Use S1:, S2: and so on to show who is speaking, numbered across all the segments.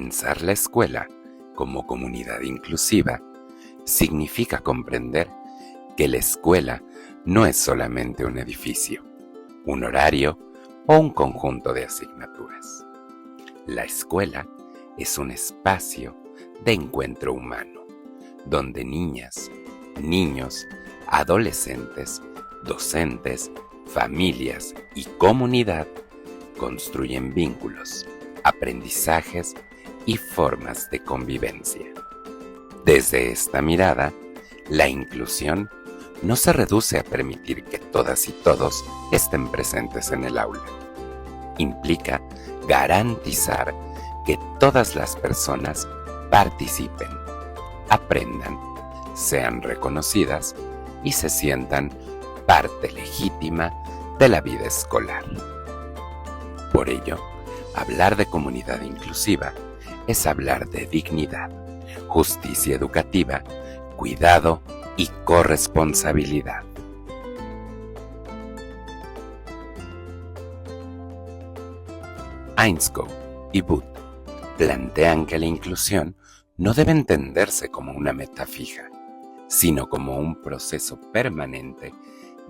S1: Pensar la escuela como comunidad inclusiva significa comprender que la escuela no es solamente un edificio, un horario o un conjunto de asignaturas. La escuela es un espacio de encuentro humano, donde niñas, niños, adolescentes, docentes, familias y comunidad construyen vínculos, aprendizajes y formas de convivencia. Desde esta mirada, la inclusión no se reduce a permitir que todas y todos estén presentes en el aula. Implica garantizar que todas las personas participen, aprendan, sean reconocidas y se sientan parte legítima de la vida escolar. Por ello, hablar de comunidad inclusiva es hablar de dignidad, justicia educativa, cuidado y corresponsabilidad. Ainscough y Booth plantean que la inclusión no debe entenderse como una meta fija, sino como un proceso permanente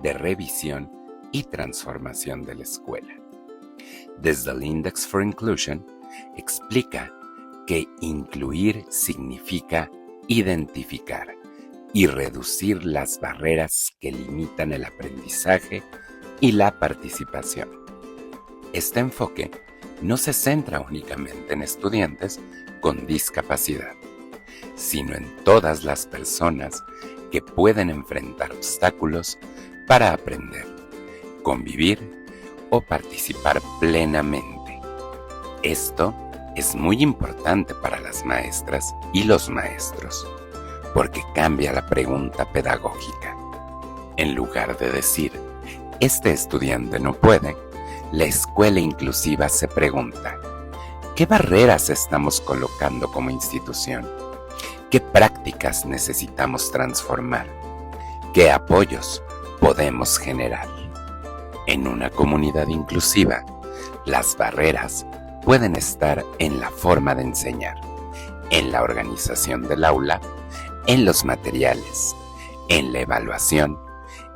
S1: de revisión y transformación de la escuela. Desde el Index for Inclusion explica que incluir significa identificar y reducir las barreras que limitan el aprendizaje y la participación. Este enfoque no se centra únicamente en estudiantes con discapacidad, sino en todas las personas que pueden enfrentar obstáculos para aprender, convivir o participar plenamente. Esto es muy importante para las maestras y los maestros, porque cambia la pregunta pedagógica. En lugar de decir, este estudiante no puede, la escuela inclusiva se pregunta, ¿qué barreras estamos colocando como institución? ¿Qué prácticas necesitamos transformar? ¿Qué apoyos podemos generar? En una comunidad inclusiva, las barreras pueden estar en la forma de enseñar, en la organización del aula, en los materiales, en la evaluación,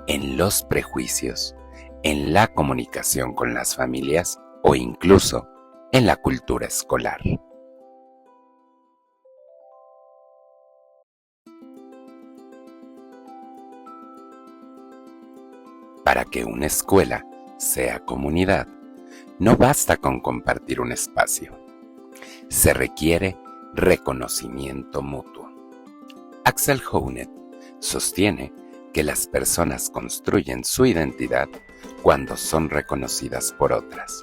S1: en los prejuicios, en la comunicación con las familias o incluso en la cultura escolar. Para que una escuela sea comunidad, no basta con compartir un espacio. Se requiere reconocimiento mutuo. Axel Honneth sostiene que las personas construyen su identidad cuando son reconocidas por otras,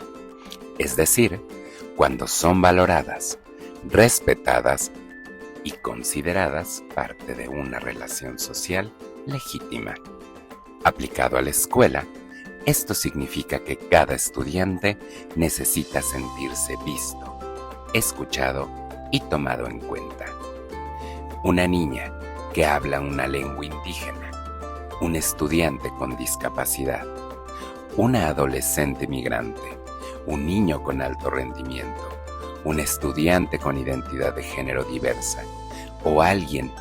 S1: es decir, cuando son valoradas, respetadas y consideradas parte de una relación social legítima. Aplicado a la escuela, esto significa que cada estudiante necesita sentirse visto, escuchado y tomado en cuenta. Una niña que habla una lengua indígena, un estudiante con discapacidad, una adolescente migrante, un niño con alto rendimiento, un estudiante con identidad de género diversa o alguien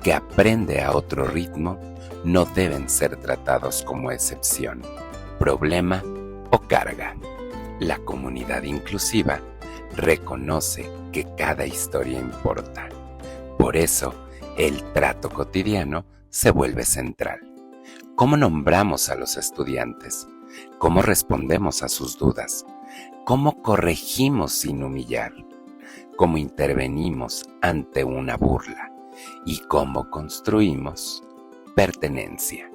S1: que aprende a otro ritmo no deben ser tratados como excepción, problema o carga. La comunidad inclusiva reconoce que cada historia importa. Por eso, el trato cotidiano se vuelve central. ¿Cómo nombramos a los estudiantes? ¿Cómo respondemos a sus dudas? ¿Cómo corregimos sin humillar? ¿Cómo intervenimos ante una burla? ¿Y cómo construimos pertenencia?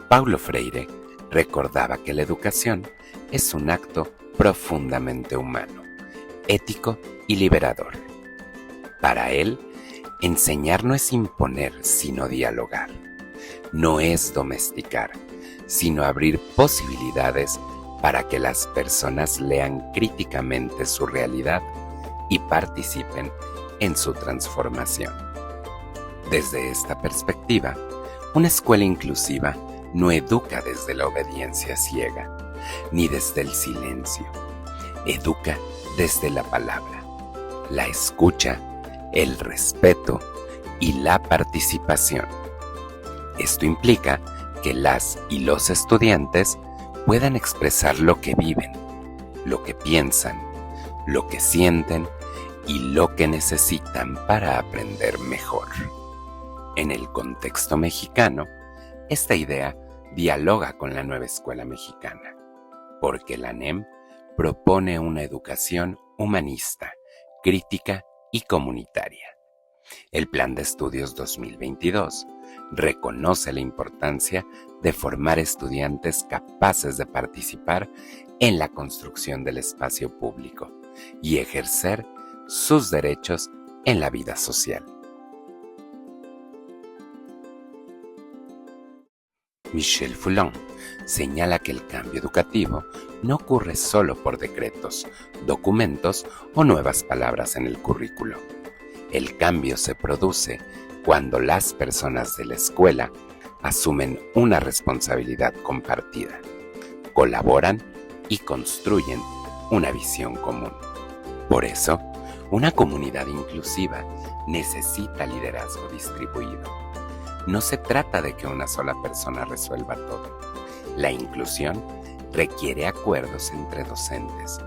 S1: Paulo Freire recordaba que la educación es un acto profundamente humano, ético y liberador. Para él, enseñar no es imponer, sino dialogar. No es domesticar, sino abrir posibilidades para que las personas lean críticamente su realidad y participen en su transformación. Desde esta perspectiva, una escuela inclusiva no educa desde la obediencia ciega, ni desde el silencio. Educa desde la palabra, la escucha, el respeto y la participación. Esto implica que las y los estudiantes puedan expresar lo que viven, lo que piensan, lo que sienten y lo que necesitan para aprender mejor. En el contexto mexicano, esta idea dialoga con la nueva escuela mexicana, porque la NEM propone una educación humanista, crítica y comunitaria. El Plan de Estudios 2022 reconoce la importancia de formar estudiantes capaces de participar en la construcción del espacio público y ejercer sus derechos en la vida social. Michel Foulon señala que el cambio educativo no ocurre solo por decretos, documentos o nuevas palabras en el currículo. El cambio se produce cuando las personas de la escuela asumen una responsabilidad compartida, colaboran y construyen una visión común. Por eso, una comunidad inclusiva necesita liderazgo distribuido. No se trata de que una sola persona resuelva todo. La inclusión requiere acuerdos entre docentes,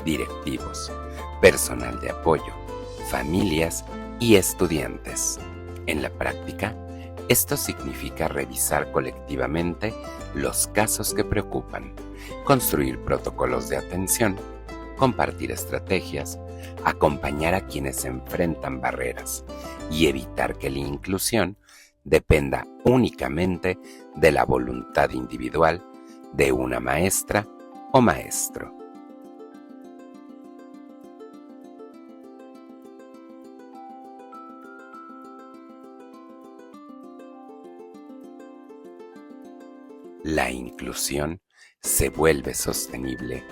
S1: directivos, personal de apoyo, familias y estudiantes. En la práctica, esto significa revisar colectivamente los casos que preocupan, construir protocolos de atención, compartir estrategias, acompañar a quienes enfrentan barreras y evitar que la inclusión dependa únicamente de la voluntad individual de una maestra o maestro. La inclusión se vuelve sostenible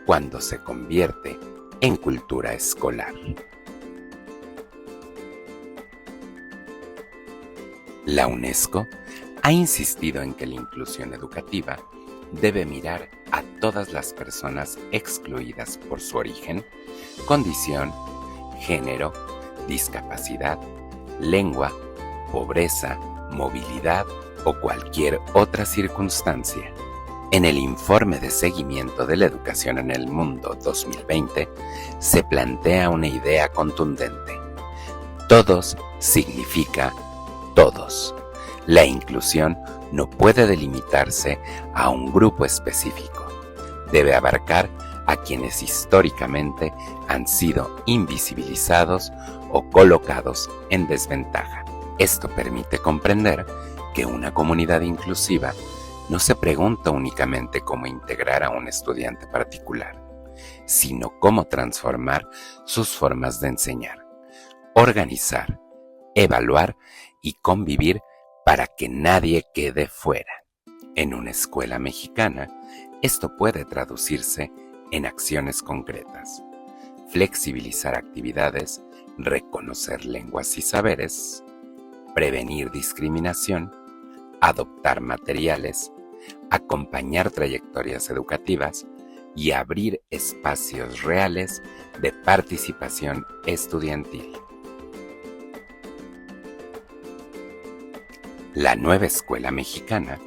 S1: cuando se convierte en cultura escolar. La UNESCO ha insistido en que la inclusión educativa debe mirar a todas las personas excluidas por su origen, condición, género, discapacidad, lengua, pobreza, movilidad o cualquier otra circunstancia. En el Informe de Seguimiento de la Educación en el Mundo 2020 se plantea una idea contundente. Todos significa todos. La inclusión no puede delimitarse a un grupo específico. Debe abarcar a quienes históricamente han sido invisibilizados o colocados en desventaja. Esto permite comprender que una comunidad inclusiva no se pregunta únicamente cómo integrar a un estudiante particular, sino cómo transformar sus formas de enseñar, organizar, evaluar y convivir para que nadie quede fuera. En una escuela mexicana, esto puede traducirse en acciones concretas: flexibilizar actividades, reconocer lenguas y saberes, prevenir discriminación, adoptar materiales, acompañar trayectorias educativas y abrir espacios reales de participación estudiantil. La nueva escuela mexicana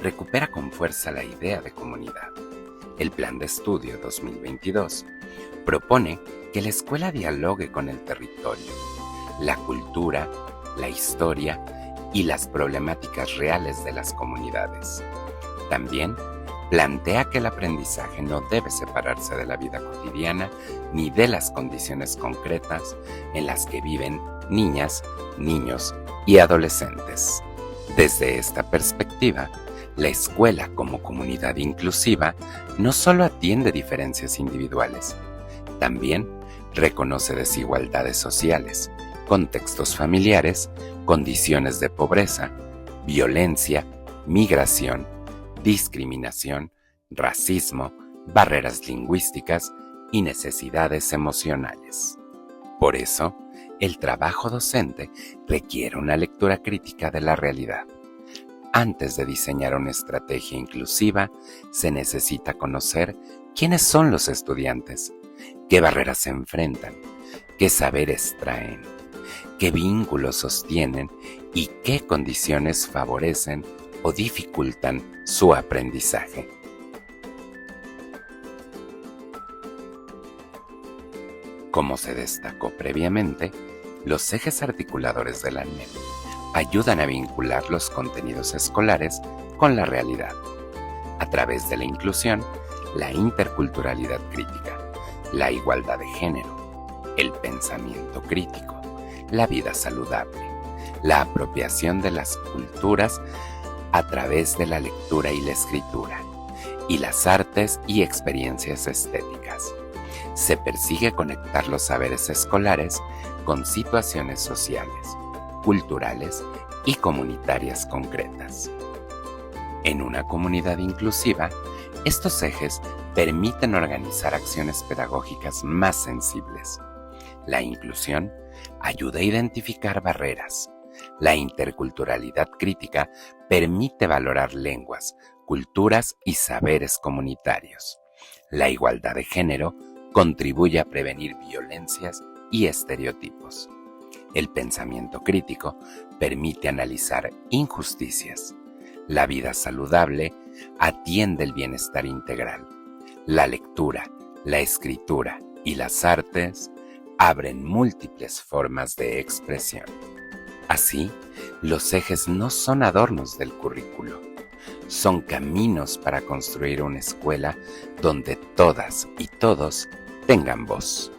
S1: recupera con fuerza la idea de comunidad. El Plan de Estudio 2022 propone que la escuela dialogue con el territorio, la cultura, la historia y las problemáticas reales de las comunidades. También plantea que el aprendizaje no debe separarse de la vida cotidiana ni de las condiciones concretas en las que viven niñas, niños y adolescentes. Desde esta perspectiva, la escuela como comunidad inclusiva no solo atiende diferencias individuales, también reconoce desigualdades sociales, contextos familiares, condiciones de pobreza, violencia, migración, discriminación, racismo, barreras lingüísticas y necesidades emocionales. Por eso, el trabajo docente requiere una lectura crítica de la realidad, Antes de diseñar una estrategia inclusiva, se necesita conocer quiénes son los estudiantes, qué barreras se enfrentan, qué saberes traen, qué vínculos sostienen y qué condiciones favorecen o dificultan su aprendizaje. Como se destacó previamente, los ejes articuladores de la NEP ayudan a vincular los contenidos escolares con la realidad, a través de la inclusión, la interculturalidad crítica, la igualdad de género, el pensamiento crítico, la vida saludable, la apropiación de las culturas a través de la lectura y la escritura, y las artes y experiencias estéticas. Se persigue conectar los saberes escolares con situaciones sociales, culturales y comunitarias concretas. En una comunidad inclusiva, estos ejes permiten organizar acciones pedagógicas más sensibles. La inclusión ayuda a identificar barreras. La interculturalidad crítica permite valorar lenguas, culturas y saberes comunitarios. La igualdad de género contribuye a prevenir violencias y estereotipos. El pensamiento crítico permite analizar injusticias. La vida saludable atiende el bienestar integral. La lectura, la escritura y las artes abren múltiples formas de expresión. Así, los ejes no son adornos del currículo, son caminos para construir una escuela donde todas y todos tengan voz.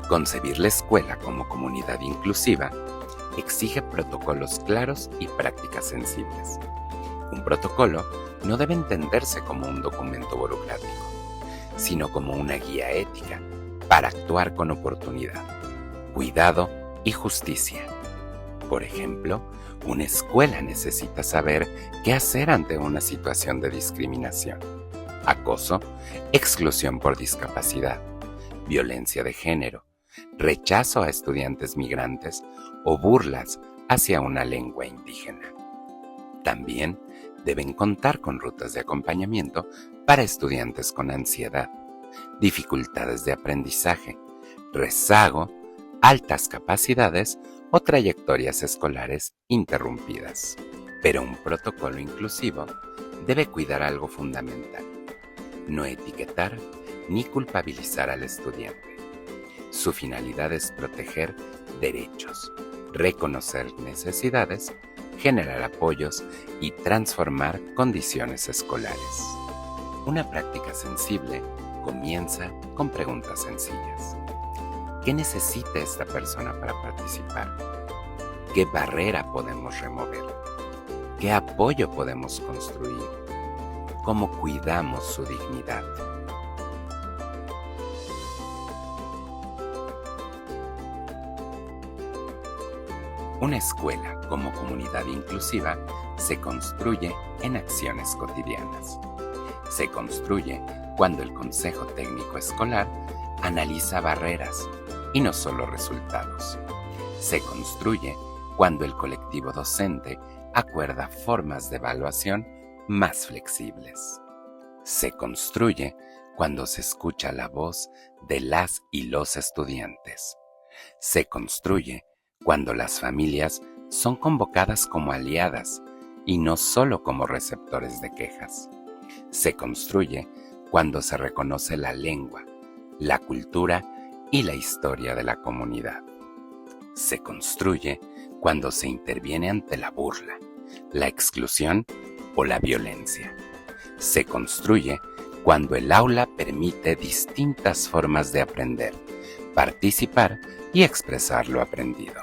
S1: Concebir la escuela como comunidad inclusiva exige protocolos claros y prácticas sensibles. Un protocolo no debe entenderse como un documento burocrático, sino como una guía ética para actuar con oportunidad, cuidado y justicia. Por ejemplo, una escuela necesita saber qué hacer ante una situación de discriminación, acoso, exclusión por discapacidad, violencia de género, rechazo a estudiantes migrantes o burlas hacia una lengua indígena. También deben contar con rutas de acompañamiento para estudiantes con ansiedad, dificultades de aprendizaje, rezago, altas capacidades o trayectorias escolares interrumpidas. Pero un protocolo inclusivo debe cuidar algo fundamental: no etiquetar ni culpabilizar al estudiante. Su finalidad es proteger derechos, reconocer necesidades, generar apoyos y transformar condiciones escolares. Una práctica sensible comienza con preguntas sencillas. ¿Qué necesita esta persona para participar? ¿Qué barrera podemos remover? ¿Qué apoyo podemos construir? ¿Cómo cuidamos su dignidad? Una escuela como comunidad inclusiva se construye en acciones cotidianas. Se construye cuando el Consejo Técnico Escolar analiza barreras y no solo resultados. Se construye cuando el colectivo docente acuerda formas de evaluación más flexibles. Se construye cuando se escucha la voz de las y los estudiantes. Se construye cuando las familias son convocadas como aliadas y no solo como receptores de quejas. Se construye cuando se reconoce la lengua, la cultura y la historia de la comunidad. Se construye cuando se interviene ante la burla, la exclusión o la violencia. Se construye cuando el aula permite distintas formas de aprender, participar y expresar lo aprendido.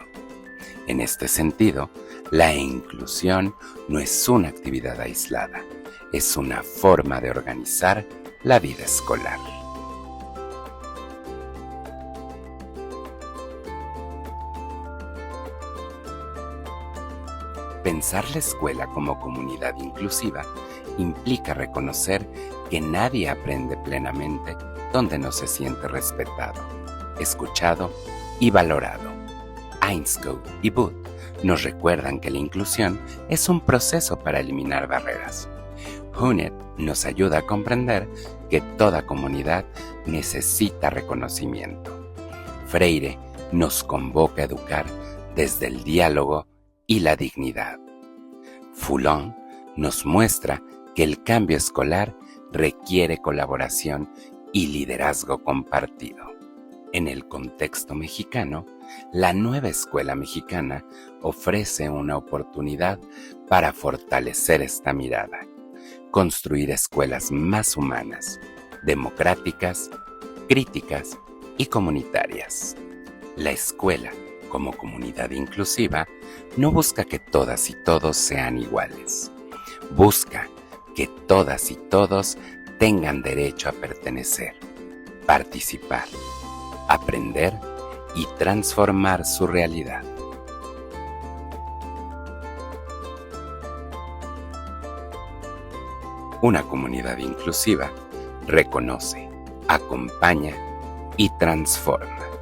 S1: En este sentido, la inclusión no es una actividad aislada, es una forma de organizar la vida escolar. Pensar la escuela como comunidad inclusiva implica reconocer que nadie aprende plenamente donde no se siente respetado, escuchado y valorado. Ainscough y Booth nos recuerdan que la inclusión es un proceso para eliminar barreras. Hunet nos ayuda a comprender que toda comunidad necesita reconocimiento. Freire nos convoca a educar desde el diálogo y la dignidad. Foulon nos muestra que el cambio escolar requiere colaboración y liderazgo compartido. En el contexto mexicano, la nueva escuela mexicana ofrece una oportunidad para fortalecer esta mirada, construir escuelas más humanas, democráticas, críticas y comunitarias. La escuela, como comunidad inclusiva, no busca que todas y todos sean iguales. Busca que todas y todos tengan derecho a pertenecer, participar, aprender y transformar su realidad. Una comunidad inclusiva reconoce, acompaña y transforma.